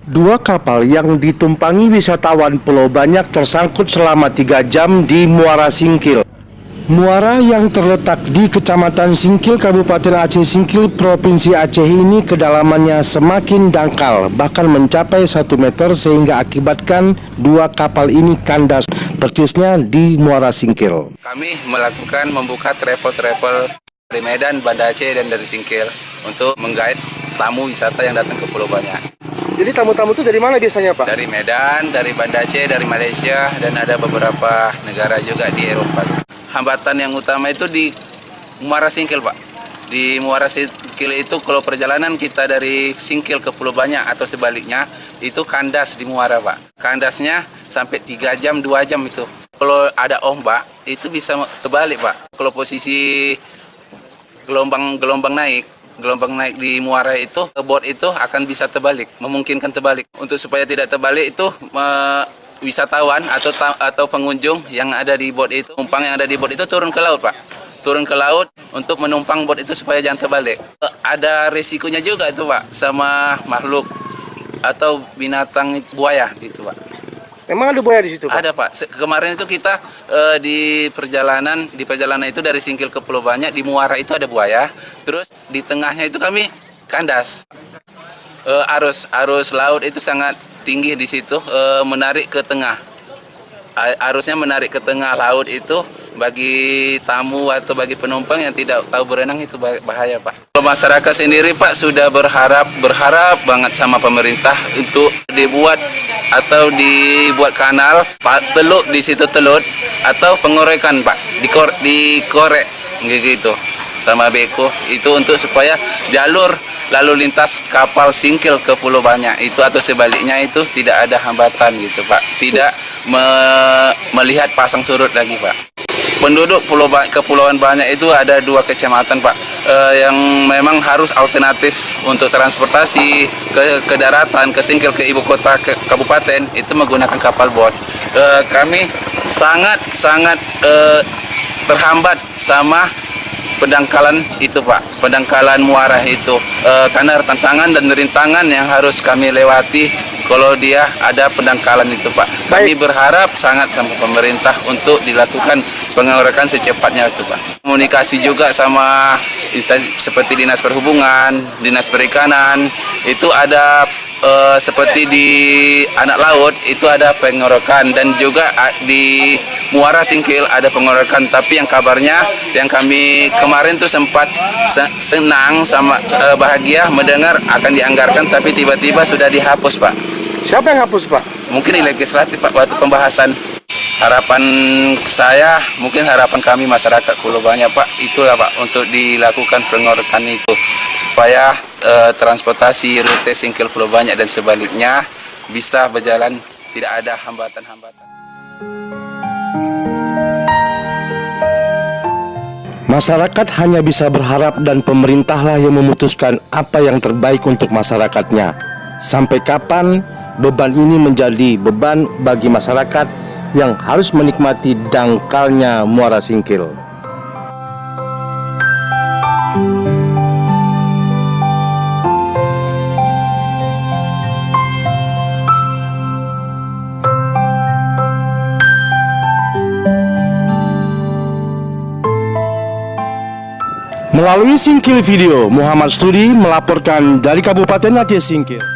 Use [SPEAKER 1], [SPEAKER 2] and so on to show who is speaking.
[SPEAKER 1] Dua kapal yang ditumpangi wisatawan Pulau Banyak tersangkut selama 3 jam di Muara Singkil. Muara yang terletak di Kecamatan Singkil, Kabupaten Aceh Singkil, Provinsi Aceh ini kedalamannya semakin dangkal, bahkan mencapai 1 meter sehingga akibatkan dua kapal ini kandas, persisnya di Muara Singkil.
[SPEAKER 2] Kami melakukan membuka travel dari Medan, Banda Aceh, dan dari Singkil untuk menggait tamu wisata yang datang ke Pulau Banyak.
[SPEAKER 1] Jadi tamu-tamu itu dari mana biasanya, Pak?
[SPEAKER 2] Dari Medan, dari Banda Aceh, dari Malaysia, dan ada beberapa negara juga di Eropa. Hambatan yang utama itu di Muara Singkil, Pak. Di Muara Singkil itu kalau perjalanan kita dari Singkil ke Pulau Banyak atau sebaliknya, itu kandas di Muara, Pak. Kandasnya sampai 3 jam, 2 jam itu. Kalau ada ombak, itu bisa terbalik, Pak. Kalau posisi gelombang naik di Muara itu, boat itu akan bisa terbalik, memungkinkan terbalik. Untuk supaya tidak terbalik itu wisatawan atau pengunjung yang ada di boat itu, penumpang yang ada di boat itu turun ke laut, Pak. Turun ke laut untuk menumpang boat itu supaya jangan terbalik. Ada resikonya juga itu, Pak, sama makhluk atau binatang buaya gitu, Pak.
[SPEAKER 1] Memang ada buaya di situ, Pak?
[SPEAKER 2] Ada, Pak. Kemarin itu kita di perjalanan itu dari Singkil ke Pulau Banyak, di Muara itu ada buaya. Terus di tengahnya itu kami kandas. Arus laut itu sangat tinggi di situ, menarik ke tengah. Arusnya menarik ke tengah laut itu bagi tamu atau bagi penumpang yang tidak tahu berenang itu bahaya, Pak. Kalau masyarakat sendiri, Pak, sudah berharap banget sama pemerintah untuk dibuat kanal, Pak, teluk di situ atau pengorekan, Pak, dikorek gitu sama beko itu untuk supaya jalur lalu lintas kapal Singkil ke Pulau Banyak itu atau sebaliknya itu tidak ada hambatan gitu, Pak. Tidak melihat pasang surut lagi, Pak. Penduduk Kepulauan Banyak itu ada 2 kecamatan, Pak, yang memang harus alternatif untuk transportasi ke daratan, ke Singkil, ke ibu kota ke kabupaten itu menggunakan kapal boat. Kami sangat terhambat sama pendangkalan itu, Pak, pendangkalan Muara itu, karena tantangan dan rintangan yang harus kami lewati kalau dia ada pendangkalan itu, Pak. Kami berharap sangat sama pemerintah untuk dilakukan pengorekan secepatnya itu, Pak. Komunikasi juga sama seperti Dinas Perhubungan, Dinas Perikanan, itu ada seperti di Anak Laut itu ada pengorekan, dan juga di Muara Singkil ada pengorekan. Tapi yang kabarnya yang kami kemarin tuh sempat senang sama bahagia mendengar akan dianggarkan, tapi tiba-tiba sudah dihapus, Pak.
[SPEAKER 1] Siapa yang hapus, Pak?
[SPEAKER 2] Mungkin di legislatif, Pak, waktu pembahasan. Harapan saya, mungkin harapan kami masyarakat Pulau Banyak, Pak, itulah, Pak, untuk dilakukan pengorekan itu supaya transportasi rute Singkil Pulau Banyak dan sebaliknya bisa berjalan, tidak ada hambatan-hambatan.
[SPEAKER 1] Masyarakat hanya bisa berharap dan pemerintahlah yang memutuskan apa yang terbaik untuk masyarakatnya. Sampai kapan beban ini menjadi beban bagi masyarakat yang harus menikmati dangkalnya Muara Singkil. Melalui Singkil Video, Muhammad Studi melaporkan dari Kabupaten Aceh Singkil.